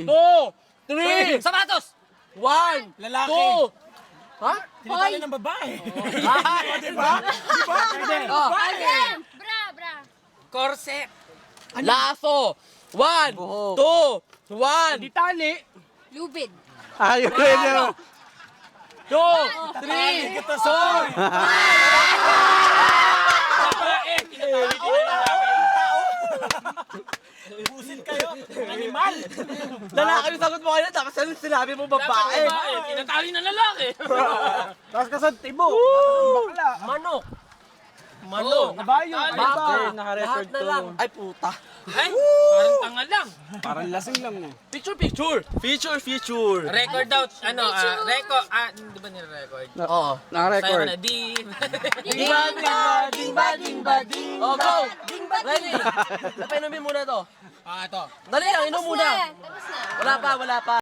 2, 3, Sapatos! 1, Lalaki. 2. Ha? Tinatali ng babae. Diba? Oh. Again! Bra! Corset! Laso. 1, 2, 1. Tali! Lubid. Ayun yun. 2, 3, 4. Busit kayo. Animal. Lalaki yung sagot mo kanina, tapos ano sinabi mo babae? Tinatali na lalaki! Tapos kasad, tibo. Bakla. Manok! Kabayo. Bakit? Naka-record Lahat na to. lang. Ay, puta. Ay! Parang tanga lang! Parang lasing lang eh. Picture. Feature. Record out, record, di ba nire-record? Oo. Sayo Naka-record. na, di... Ding ba? Oh, go! Ready? Napainumin muna to. Ito. Dali lang, inom muna. Tapos na. Wala pa.